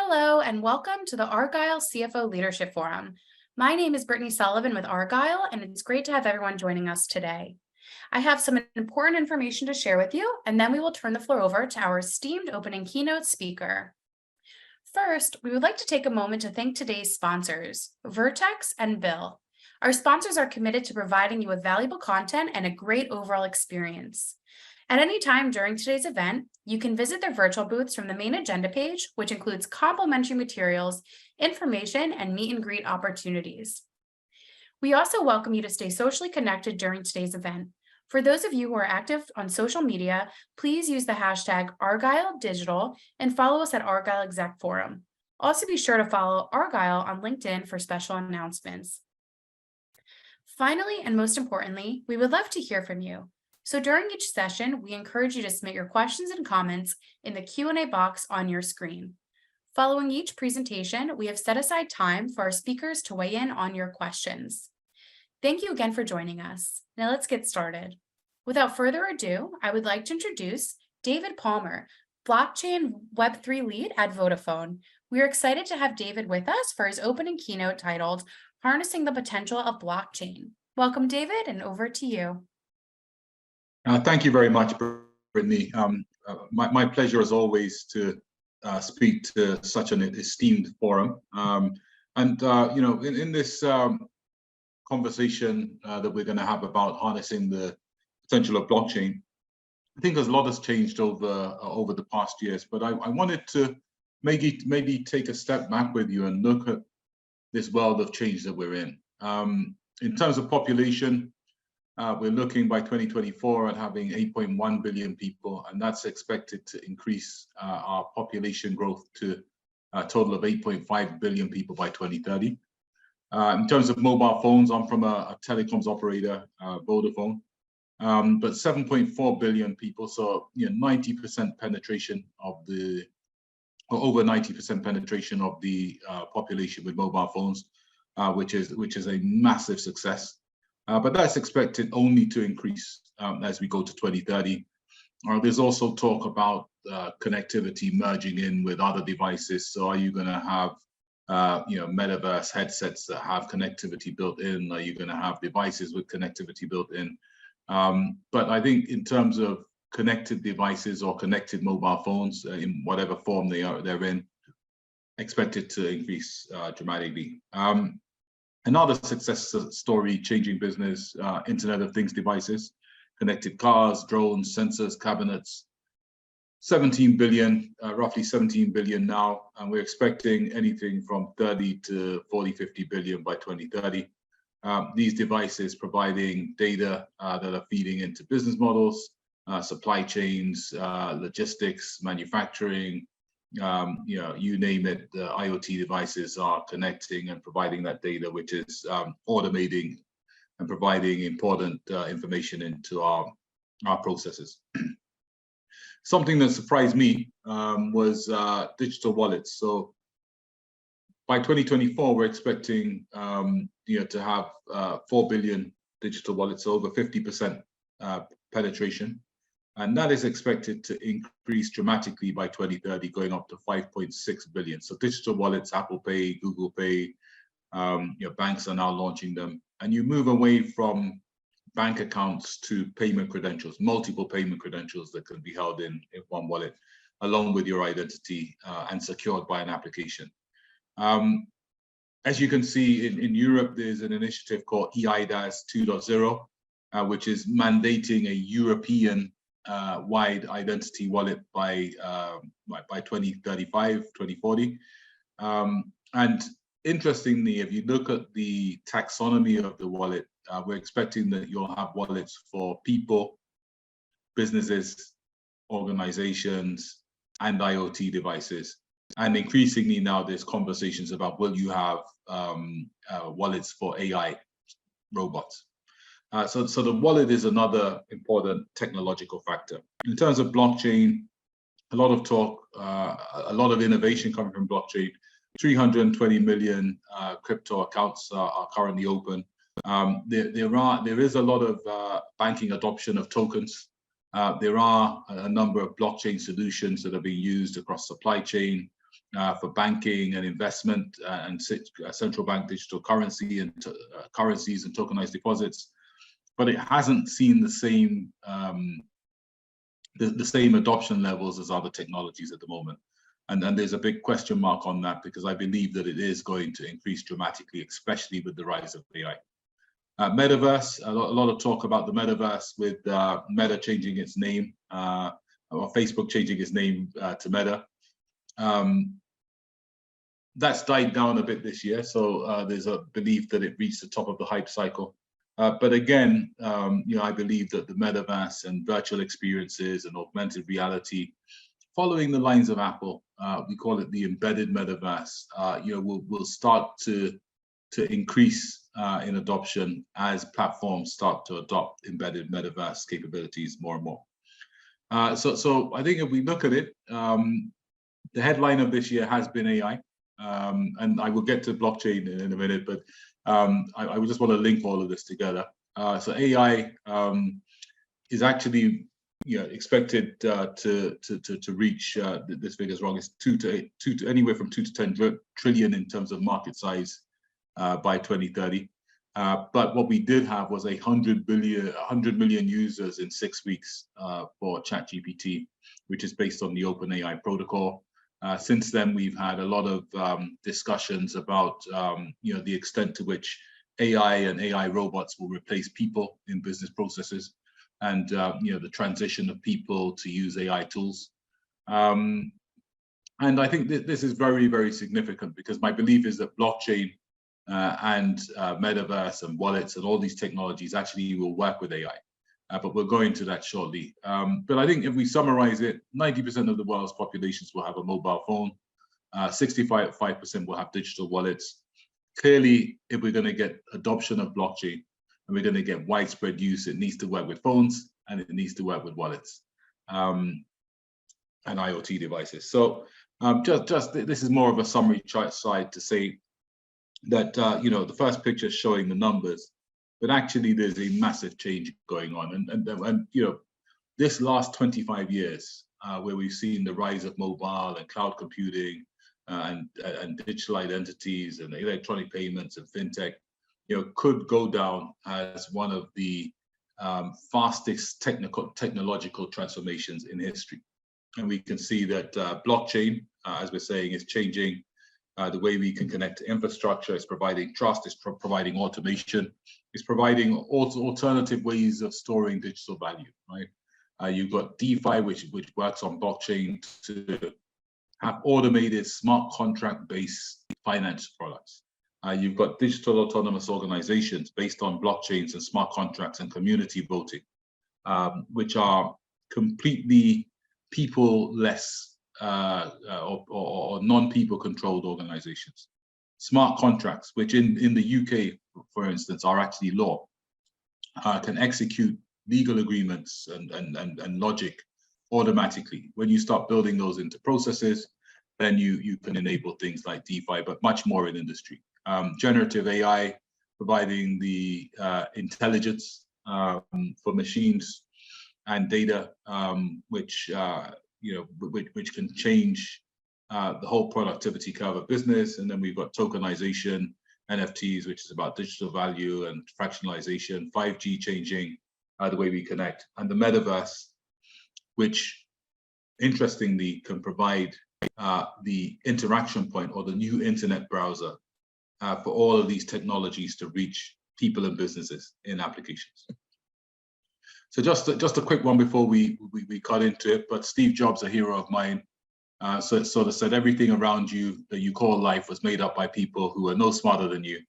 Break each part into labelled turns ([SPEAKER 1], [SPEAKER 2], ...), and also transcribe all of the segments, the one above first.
[SPEAKER 1] Hello, and welcome to the Argyle CFO Leadership Forum. My name is Brittany Sullivan with Argyle, and it's great to have everyone joining us today. I have some important information to share with you, and then we will turn the floor over to our esteemed opening keynote speaker. First, we would like to take a moment to thank today's sponsors, Vertex and Bill. Our sponsors are committed to providing you with valuable content and a great overall experience. At any time during today's event, you can visit their virtual booths from the main agenda page, which includes complimentary materials, information, and meet and greet opportunities. We also welcome you to stay socially connected during today's event. For those of you who are active on social media, please use the hashtag Argyle Digital and follow us at Argyle Exec Forum. Also be sure to follow Argyle on LinkedIn for special announcements. Finally, and most importantly, we would love to hear from you. So during each session, we encourage you to submit your questions and comments in the Q&A box on your screen. Following each presentation, we have set aside time for our speakers to weigh in on your questions. Thank you again for joining us. Now let's get started. Without further ado, I would like to introduce David Palmer, Blockchain Web3 Lead at Vodafone. We are excited to have David with us for his opening keynote titled, Harnessing the Potential of Blockchain. Welcome, David, and over to you.
[SPEAKER 2] Thank you very much, Brittany. My pleasure as always to speak to such an esteemed forum. In this conversation that we're going to have about harnessing the potential of blockchain, I think there's a lot has changed over the past years. But I wanted to maybe take a step back with you and look at this world of change that we're in. In terms of population, we're looking by 2024 at having 8.1 billion people, and that's expected to increase our population growth to a total of 8.5 billion people by 2030. In terms of mobile phones, I'm from a telecoms operator, Vodafone, but 7.4 billion people, so 90% penetration of the, or over 90% penetration of the population with mobile phones, which is a massive success. But that's expected only to increase as we go to 2030. There's also talk about connectivity merging in with other devices. So are you going to have metaverse headsets that have connectivity built in? Are you going to have devices with connectivity built in? But I think in terms of connected devices or connected mobile phones, in whatever form they're in, expected to increase dramatically. Another success story, changing business, Internet of Things devices, connected cars, drones, sensors, cabinets, 17 billion, roughly 17 billion now, and we're expecting anything from 30 to 40, 50 billion by 2030. These devices providing data that are feeding into business models, supply chains, logistics, manufacturing, you name it, the IoT devices are connecting and providing that data, which is automating and providing important information into our processes. Something that surprised me was digital wallets. So by 2024, we're expecting to have 4 billion digital wallets, so over 50% penetration. And that is expected to increase dramatically by 2030, going up to 5.6 billion. So digital wallets, Apple Pay, Google Pay, banks are now launching them. And you move away from bank accounts to payment credentials, multiple payment credentials that can be held in one wallet, along with your identity and secured by an application. As you can see, in Europe, there's an initiative called eIDAS 2.0, which is mandating a European wide identity wallet by 2035, 2040. And interestingly, if you look at the taxonomy of the wallet, we're expecting that you'll have wallets for people, businesses, organizations, and IoT devices. And increasingly now there's conversations about, will you have wallets for AI robots? So the wallet is another important technological factor. In terms of blockchain, a lot of talk, a lot of innovation coming from blockchain. 320 million crypto accounts are currently open. There is a lot of banking adoption of tokens. There are a number of blockchain solutions that are being used across supply chain, for banking and investment and central bank digital currency and currencies and tokenized deposits, but it hasn't seen the same the same adoption levels as other technologies at the moment. And there's a big question mark on that, because I believe that it is going to increase dramatically, especially with the rise of AI. Metaverse, a lot of talk about the metaverse, with Meta changing its name, or Facebook changing its name to Meta. That's died down a bit this year, so there's a belief that it reached the top of the hype cycle. But again, I believe that the metaverse and virtual experiences and augmented reality, following the lines of Apple, we call it the embedded metaverse, will start to increase in adoption as platforms start to adopt embedded metaverse capabilities more and more. So I think if we look at it, the headline of this year has been AI, and I will get to blockchain in a minute, but I would just want to link all of this together. So AI is actually expected to reach, this figure is wrong, it's anywhere from 2 to 10 trillion in terms of market size by 2030. But what we did have was 100 million users in 6 weeks for ChatGPT, which is based on the OpenAI protocol. Since then, we've had a lot of discussions about the extent to which AI and AI robots will replace people in business processes, and the transition of people to use AI tools. And I think this is very, very significant, because my belief is that blockchain and metaverse and wallets and all these technologies actually will work with AI. But we'll go into that shortly. But I think if we summarize it, 90% of the world's populations will have a mobile phone. 65% will have digital wallets. Clearly, if we're going to get adoption of blockchain and we're going to get widespread use, it needs to work with phones and it needs to work with wallets and IoT devices. So just this is more of a summary chart slide to say that the first picture is showing the numbers, but actually there's a massive change going on. And this last 25 years, where we've seen the rise of mobile and cloud computing and digital identities and electronic payments and fintech, could go down as one of the fastest technological transformations in history. And we can see that blockchain, as we're saying, is changing the way we can connect to infrastructure. It's providing trust, it's providing automation, it's providing alternative ways of storing digital value, right? You've got DeFi, which works on blockchain to have automated smart contract-based finance products. You've got digital autonomous organizations based on blockchains and smart contracts and community voting, which are completely people-less or non-people controlled organizations. Smart contracts, which in the UK, for instance, are actually law, can execute legal agreements and logic automatically. When you start building those into processes, then you can enable things like DeFi, but much more in industry. Generative AI, providing the intelligence for machines and data, which can change the whole productivity curve of business. And then we've got tokenization, NFTs, which is about digital value and fractionalization, 5G changing the way we connect, and the metaverse, which interestingly can provide the interaction point or the new internet browser for all of these technologies to reach people and businesses in applications. So just a quick one before we cut into it, but Steve Jobs, a hero of mine, so it sort of said everything around you that you call life was made up by people who are no smarter than you.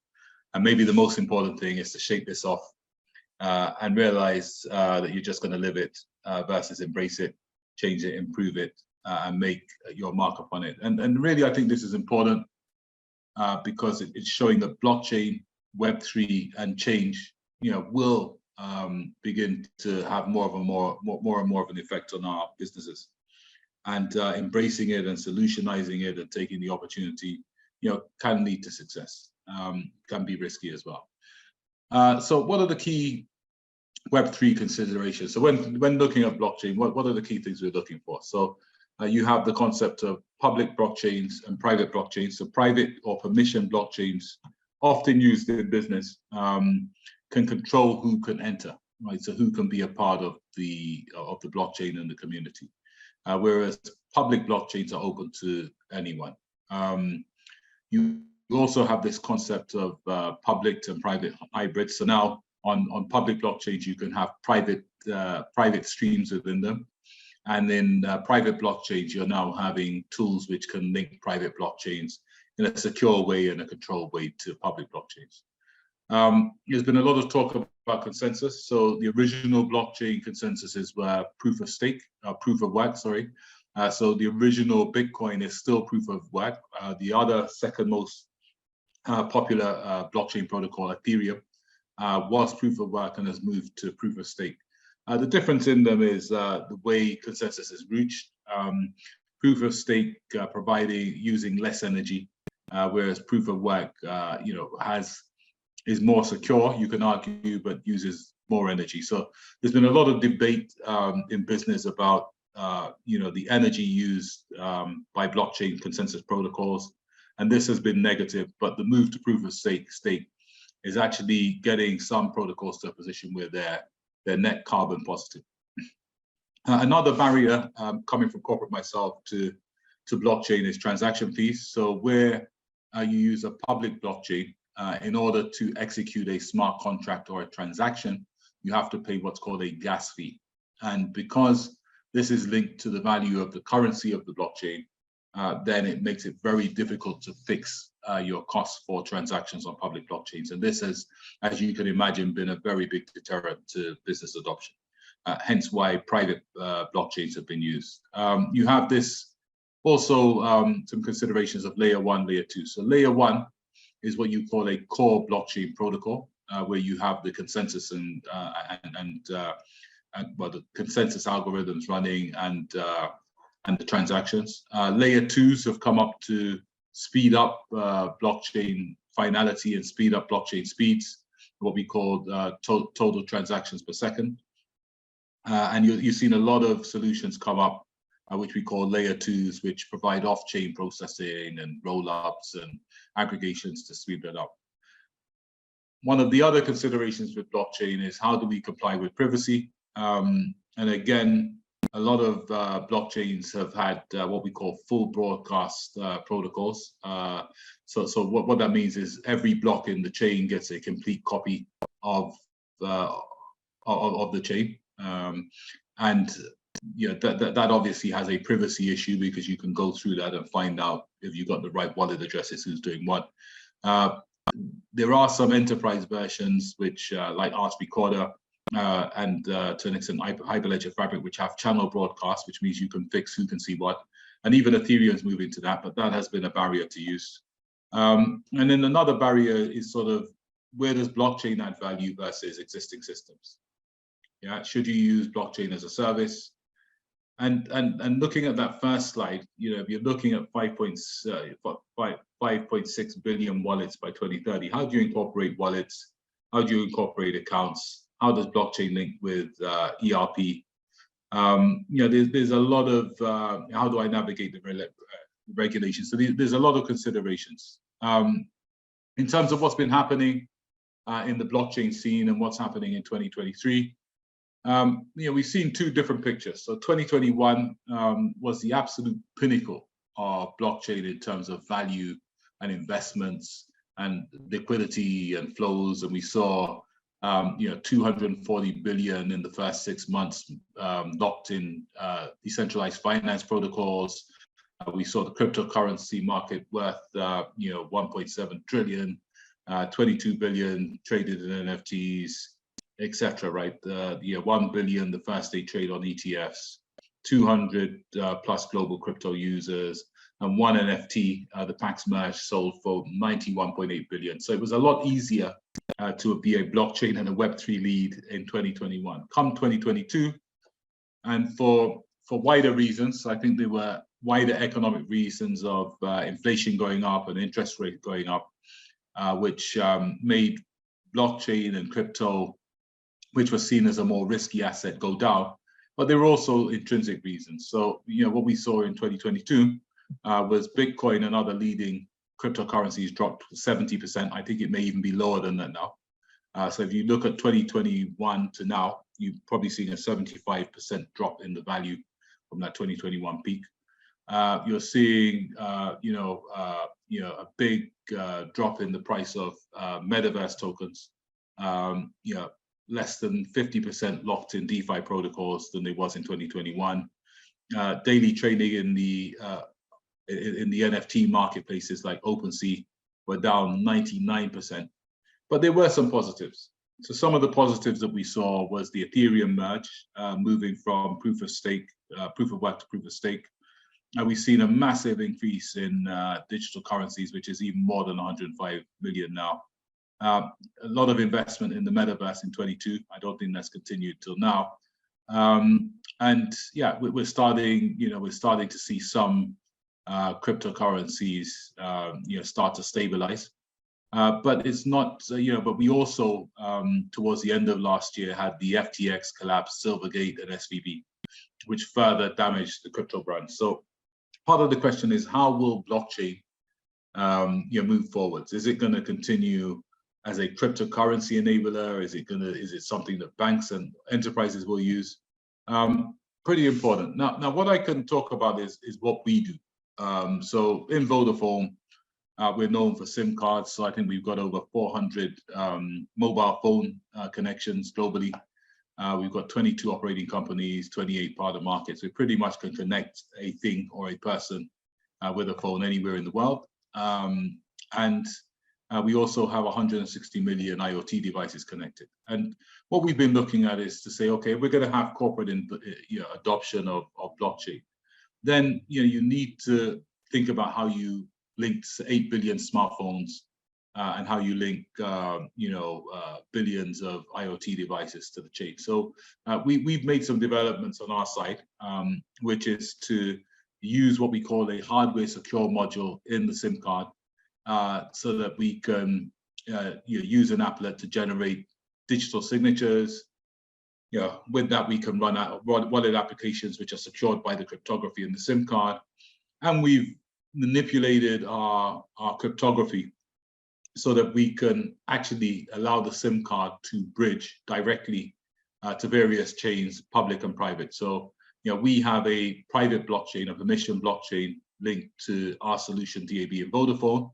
[SPEAKER 2] And maybe the most important thing is to shake this off and realize that you're just going to live it versus embrace it, change it, improve it, and make your mark upon it. And really, I think this is important because it's showing that blockchain, Web3, and change, will begin to have more and more of an effect on our businesses. And embracing it and solutionizing it and taking the opportunity, can lead to success. Can be risky as well. So what are the key Web3 considerations? So when looking at blockchain, what are the key things we're looking for? So you have the concept of public blockchains and private blockchains. So private or permission blockchains, often used in business, can control who can enter, right? So who can be a part of the blockchain and the community, whereas public blockchains are open to anyone. You also have this concept of public and private hybrids. So now on public blockchains, you can have private streams within them. And in private blockchains, you're now having tools which can link private blockchains in a secure way and a controlled way to public blockchains. There's been a lot of talk about consensus. So the original blockchain consensuses were proof of stake, proof of work, sorry. So the original Bitcoin is still proof of work. The other second most popular blockchain protocol, Ethereum, was proof of work and has moved to proof of stake. The difference in them is the way consensus is reached. Proof of stake providing using less energy, whereas proof of work, is more secure, you can argue, but uses more energy. So there's been a lot of debate in business about the energy used by blockchain consensus protocols, and this has been negative. But the move to proof of stake is actually getting some protocols to a position where they're net carbon positive. Another barrier coming from corporate myself to blockchain is transaction fees. So where you use a public blockchain, in order to execute a smart contract or a transaction, you have to pay what's called a gas fee. And because this is linked to the value of the currency of the blockchain, then it makes it very difficult to fix your costs for transactions on public blockchains. And this has, as you can imagine, been a very big deterrent to business adoption, hence why private blockchains have been used. You have this also some considerations of layer 1, layer 2. So layer 1 is what you call a core blockchain protocol, where you have the consensus and the consensus algorithms running and the transactions. Layer 2s have come up to speed up blockchain finality and speed up blockchain speeds, what we call total transactions per second. And you've seen a lot of solutions come up, which we call layer 2s, which provide off-chain processing and roll-ups and aggregations to speed that up. One of the other considerations with blockchain is how do we comply with privacy? And again, a lot of blockchains have had what we call full broadcast protocols. So what that means is every block in the chain gets a complete copy of the chain. And that obviously has a privacy issue, because you can go through that and find out if you've got the right wallet addresses, who's doing what. There are some enterprise versions which, like Arch Recorder and to an extent Hyperledger Fabric, which have channel broadcast, which means you can fix who can see what. And even Ethereum's moving to that, but that has been a barrier to use. And then another barrier is sort of, where does blockchain add value versus existing systems? Yeah, should you use blockchain as a service? And looking at that first slide, if you're looking at 5.6 billion wallets by 2030, how do you incorporate wallets? How do you incorporate accounts? How does blockchain link with ERP? There's a lot of how do I navigate the regulations? So there's a lot of considerations. In terms of what's been happening in the blockchain scene and what's happening in 2023, we've seen two different pictures. So 2021 was the absolute pinnacle of blockchain in terms of value and investments and liquidity and flows. And we saw 240 billion in the first 6 months locked in decentralized finance protocols. We saw the cryptocurrency market worth 1.7 trillion, 22 billion traded in NFTs, etc. Right? 1 billion the first day trade on ETFs, 200 plus global crypto users, and one NFT, the Pax Merge, sold for 91.8 billion. So it was a lot easier to be a blockchain and a Web3 lead in 2021. Come 2022, and for wider reasons, I think there were wider economic reasons of inflation going up and interest rate going up, which made blockchain and crypto, which was seen as a more risky asset, go down. but there were also intrinsic reasons. So, what we saw in 2022 was Bitcoin and other leading cryptocurrencies dropped 70%. I think it may even be lower than that now. So if you look at 2021 to now, you've probably seen a 75% drop in the value from that 2021 peak. You're seeing, a big drop in the price of metaverse tokens. Less than 50% locked in DeFi protocols than there was in 2021. Daily trading in the NFT marketplaces like OpenSea were down 99%. But there were some positives. So some of the positives that we saw was the Ethereum merge, moving from proof of work to proof of stake. And we've seen a massive increase in digital currencies, which is even more than 105 million now. A lot of investment in the metaverse in 22. I don't think that's continued till now. And yeah, we're starting to see some cryptocurrencies, start to stabilize. But it's not, but we also, towards the end of last year, had the FTX collapse, Silvergate and SVB, which further damaged the crypto brand. So part of the question is, how will blockchain move forwards? Is it going to continue as a cryptocurrency enabler? Is it something that banks and enterprises will use? Pretty important. Now what I can talk about is what we do. So in Vodafone, we're known for SIM cards. So I think we've got over 400 mobile phone connections globally. We've got 22 operating companies, 28 partner markets. We pretty much can connect a thing or a person with a phone anywhere in the world. And we also have 160 million IoT devices connected. And what we've been looking at is to say, okay, we're going to have corporate adoption of blockchain. Then you need to think about how you link 8 billion smartphones and how you link billions of IoT devices to the chain. So we've made some developments on our side, which is to use what we call a hardware secure module in the SIM card, so that we can use an applet to generate digital signatures. With that, we can run wallet applications which are secured by the cryptography in the SIM card. And we've manipulated our cryptography so that we can actually allow the SIM card to bridge directly to various chains, public and private. So we have a private blockchain, a permission blockchain linked to our solution DAB and Vodafone,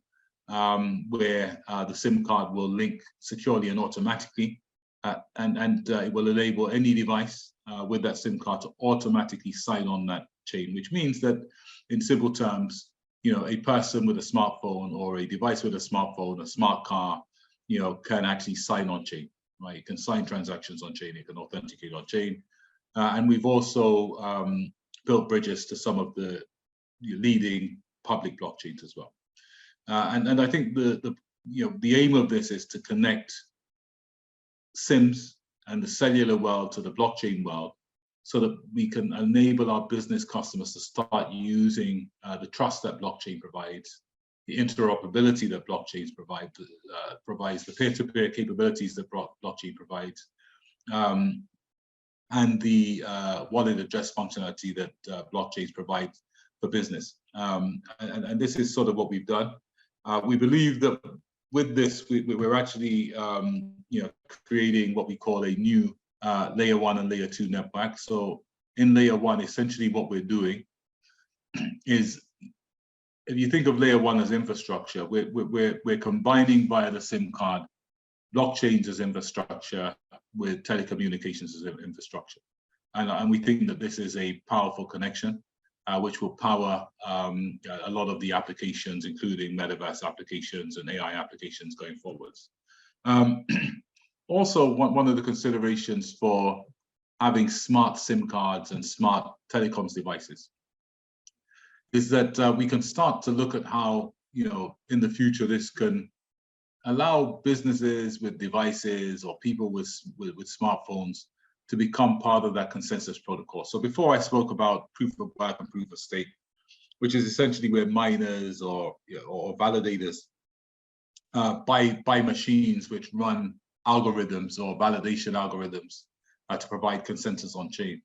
[SPEAKER 2] where the SIM card will link securely and automatically, and it will enable any device with that SIM card to automatically sign on that chain, which means that in simple terms, a person with a smartphone or a device with a smartphone, a smart car, can actually sign on chain, right? It can sign transactions on chain, it can authenticate on chain. And we've also built bridges to some of the leading public blockchains as well. And I think the aim of this is to connect SIMs and the cellular world to the blockchain world, so that we can enable our business customers to start using the trust that blockchain provides, the interoperability that blockchains provides the peer-to-peer capabilities that blockchain provides, and the wallet address functionality that blockchains provide for business. And this is sort of what we've done. We believe that with this, we're actually creating what we call a new layer 1 and layer 2 network. So in layer 1, essentially what we're doing is, if you think of layer 1 as infrastructure, we're combining via the SIM card blockchains as infrastructure with telecommunications as infrastructure. And we think that this is a powerful connection, which will power a lot of the applications, including metaverse applications and AI applications going forwards. Also, one of the considerations for having smart SIM cards and smart telecoms devices is that we can start to look at how, in the future, this can allow businesses with devices or people with smartphones to become part of that consensus protocol. So before I spoke about proof of work and proof of stake, which is essentially where miners or validators buy machines which run algorithms or validation algorithms to provide consensus on chain.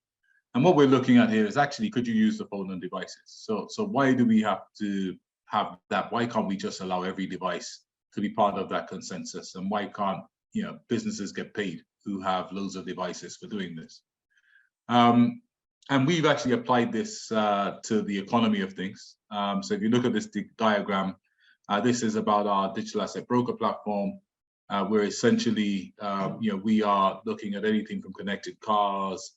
[SPEAKER 2] And what we're looking at here is actually, could you use the phone and devices? So why do we have to have that? Why can't we just allow every device to be part of that consensus? And why can't, you know, businesses get paid who have loads of devices for doing this? And we've actually applied this to the economy of things. So if you look at this diagram, this is about our digital asset broker platform, where essentially, you know, we are looking at anything from connected cars,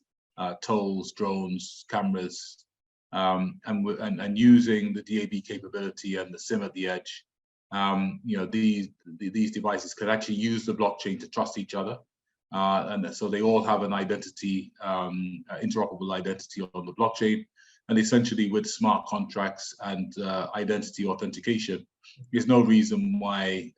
[SPEAKER 2] tolls, drones, cameras, and using the DAB capability and the SIM at the edge. You know, these devices could actually use the blockchain to trust each other. And so they all have an identity, interoperable identity on the blockchain. And essentially with smart contracts and identity authentication, there's no reason why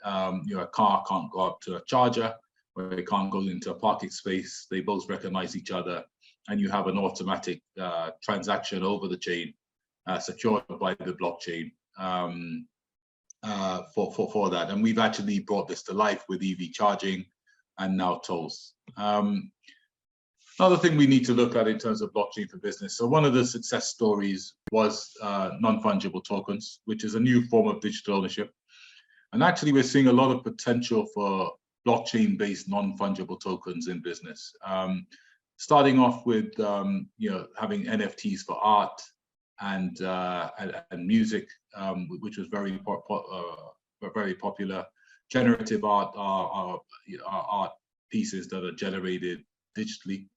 [SPEAKER 2] you know, a car can't go up to a charger, or it can't go into a parking space. They both recognize each other, and you have an automatic transaction over the chain, secured by the blockchain for that. And we've actually brought this to life with EV charging and now tolls. Another thing we need to look at in terms of blockchain for business. So one of the success stories was non-fungible tokens, which is a new form of digital ownership. And actually, we're seeing a lot of potential for blockchain-based non-fungible tokens in business. Starting off with you know, having NFTs for art and music, which was very popular. Generative art are art pieces that are generated digitally,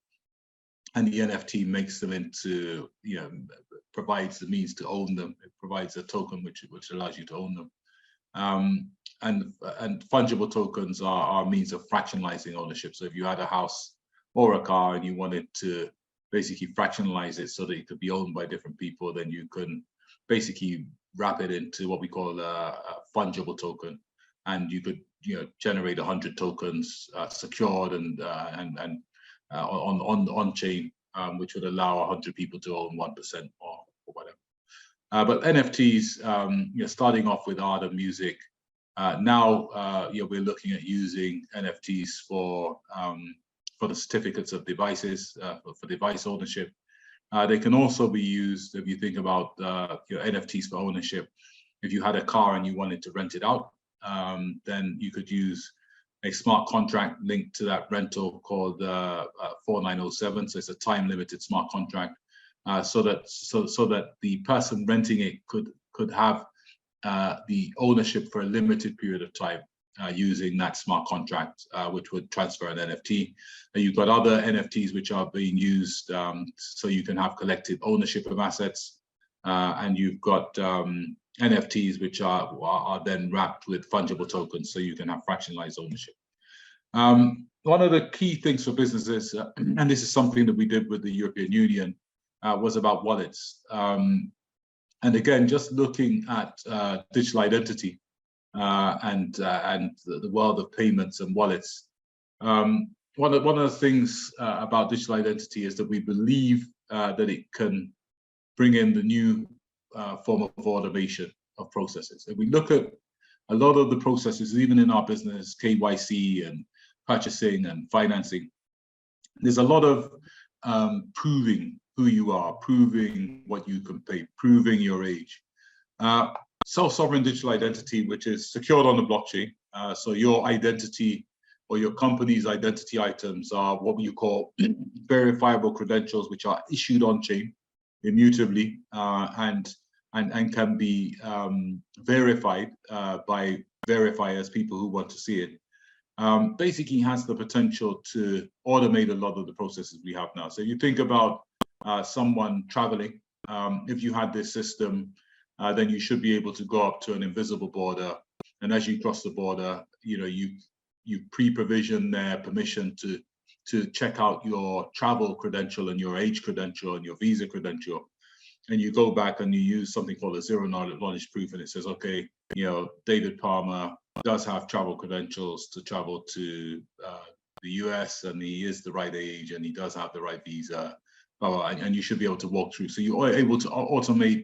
[SPEAKER 2] and the NFT makes them into, you know, provides the means to own them. It provides a token which allows you to own them. And fungible tokens are a means of fractionalizing ownership. So if you had a house or a car and you wanted to basically fractionalize it so that it could be owned by different people, then you can basically wrap it into what we call a fungible token, and you could, you know, generate 100 tokens secured and on chain, which would allow 100 people to own 1% or whatever. But NFTs, you know, starting off with art and music, now you know, we're looking at using NFTs for the certificates of devices, for device ownership. They can also be used if you think about your NFTs for ownership. If you had a car and you wanted to rent it out, then you could use a smart contract linked to that rental called 4907. So it's a time-limited smart contract, so that the person renting it could have the ownership for a limited period of time using that smart contract, which would transfer an NFT. And you've got other NFTs which are being used so you can have collective ownership of assets, and you've got NFTs which are then wrapped with fungible tokens, so you can have fractionalized ownership. One of the key things for businesses, and this is something that we did with the European Union, was about wallets. And again, just looking at digital identity and the world of payments and wallets. One of the things about digital identity is that we believe that it can bring in the new form of automation of processes. If we look at a lot of the processes, even in our business, KYC and purchasing and financing, there's a lot of proving who you are, proving what you can pay, proving your age. Self-sovereign digital identity, which is secured on the blockchain. So your identity or your company's identity items are what you call verifiable credentials, which are issued on chain immutably and can be verified by verifiers, people who want to see it. Basically has the potential to automate a lot of the processes we have now. So you think about someone traveling, if you had this system, then you should be able to go up to an invisible border, and as you cross the border, you know, you pre-provision their permission to check out your travel credential and your age credential and your visa credential, and you go back and you use something called a zero knowledge proof, and it says, okay, you know, David Palmer does have travel credentials to travel to the US, and he is the right age, and he does have the right visa, and you should be able to walk through. So you are able to automate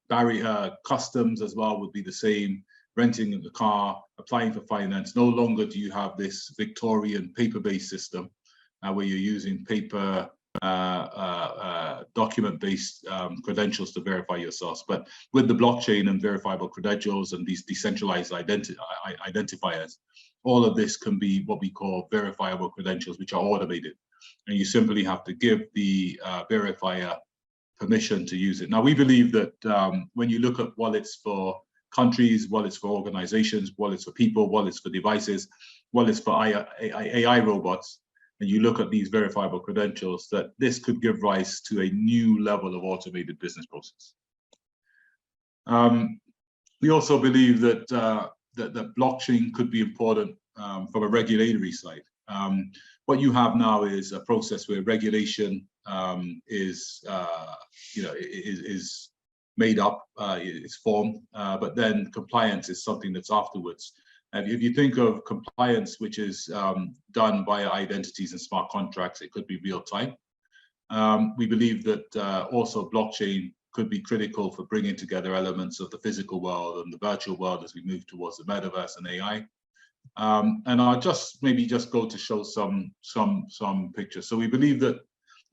[SPEAKER 2] barrier. Customs as well would be the same, renting the car, applying for finance. No longer do you have this Victorian paper-based system where you're using paper document-based credentials to verify yourselves. But with the blockchain and verifiable credentials and these decentralized identifiers, all of this can be what we call verifiable credentials, which are automated. And you simply have to give the verifier permission to use it. Now, we believe that when you look at wallets for countries, wallets for organizations, wallets for people, wallets for devices, wallets for AI robots, and you look at these verifiable credentials, that this could give rise to a new level of automated business process. We also believe that that blockchain could be important from a regulatory side. What you have now is a process where regulation is made up, is formed, but then compliance is something that's afterwards. And if you think of compliance, which is done via identities and smart contracts, it could be real time. We believe that also blockchain could be critical for bringing together elements of the physical world and the virtual world as we move towards the metaverse and AI. And I'll just go to show some pictures. So we believe that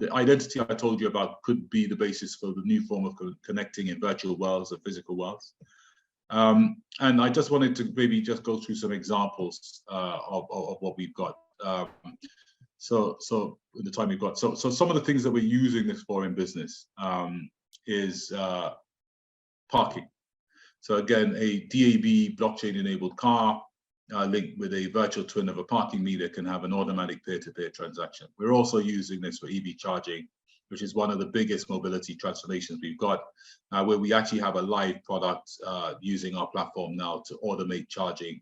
[SPEAKER 2] the identity I told you about could be the basis for the new form of connecting in virtual worlds and physical worlds. And I just wanted to maybe just go through some examples of what we've got. So in the time we've got, so some of the things that we're using this for in business is parking. So again, a DAB blockchain-enabled car linked with a virtual twin of a parking meter can have an automatic peer-to-peer transaction. We're also using this for EV charging, which is one of the biggest mobility transformations we've got, where we actually have a live product using our platform now to automate charging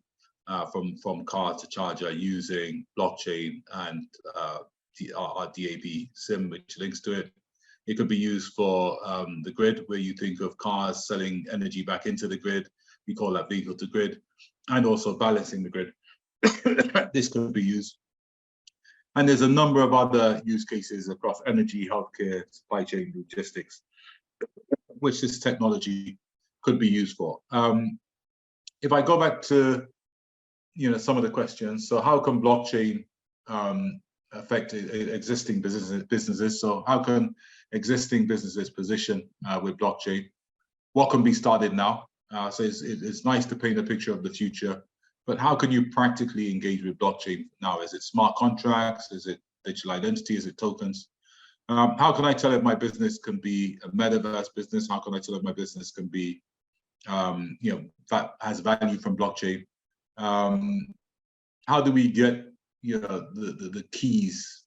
[SPEAKER 2] from car to charger using blockchain and our DAB SIM, which links to it. It could be used for the grid, where you think of cars selling energy back into the grid. We call that vehicle to grid, and also balancing the grid. This could be used. And there's a number of other use cases across energy, healthcare, supply chain, logistics, which this technology could be used for. If I go back to some of the questions, so how can blockchain affect existing businesses? So how can existing businesses position with blockchain? What can be started now? So it's nice to paint a picture of the future, but how can you practically engage with blockchain now? Is it smart contracts? Is it digital identity? Is it tokens? How can I tell if my business can be a metaverse business? How can I tell if my business can be, that has value from blockchain? How do we get, the keys?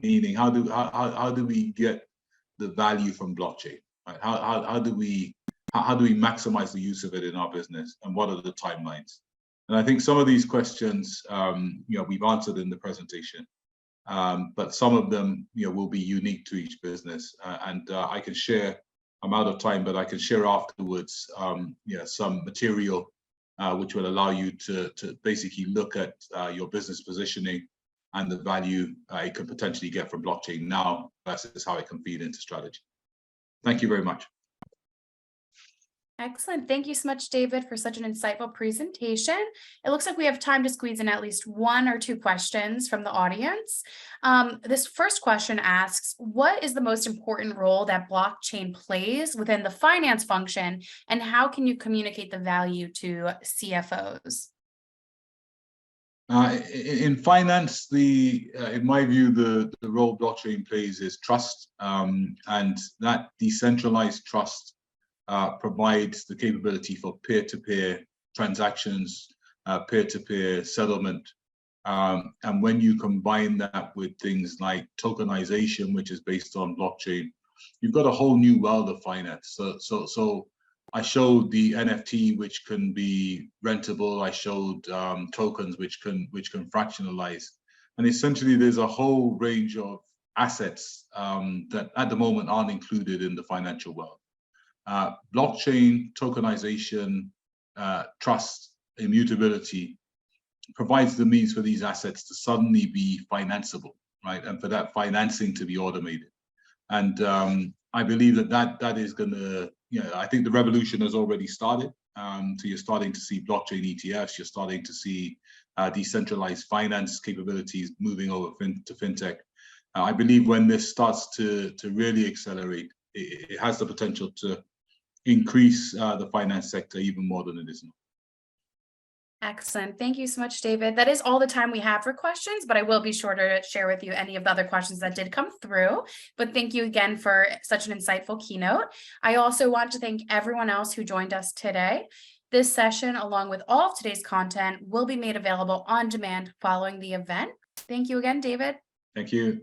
[SPEAKER 2] Meaning, how do we get the value from blockchain? Right? How do we maximize the use of it in our business, and what are the timelines? And I think some of these questions, we've answered in the presentation, but some of them, will be unique to each business. And I can share. I'm out of time, but I can share afterwards, some material which will allow you to basically look at your business positioning and the value it can potentially get from blockchain now versus how it can feed into strategy. Thank you very much.
[SPEAKER 1] Excellent. Thank you so much, David, for such an insightful presentation. It looks like we have time to squeeze in at least one or two questions from the audience. This first question asks, what is the most important role that blockchain plays within the finance function, and how can you communicate the value to CFOs?
[SPEAKER 2] In finance, in my view, the role blockchain plays is trust, and that decentralized trust provides the capability for peer-to-peer transactions, peer-to-peer settlement. And when you combine that with things like tokenization, which is based on blockchain, you've got a whole new world of finance. So I showed the NFT, which can be rentable. I showed tokens, which can fractionalize. And essentially, there's a whole range of assets that at the moment aren't included in the financial world. Blockchain, tokenization, trust, immutability provides the means for these assets to suddenly be financeable, right? And for that financing to be automated. And I believe that is going to, I think the revolution has already started. So you're starting to see blockchain ETFs, you're starting to see decentralized finance capabilities moving over to fintech. I believe when this starts to really accelerate, it has the potential to increase the finance sector even more than it is now.
[SPEAKER 1] Excellent. Thank you so much, David. That is all the time we have for questions, but I will be sure to share with you any of the other questions that did come through. But thank you again for such an insightful keynote. I also want to thank everyone else who joined us today. This session, along with all of today's content, will be made available on demand following the event. Thank you again, David.
[SPEAKER 2] Thank you.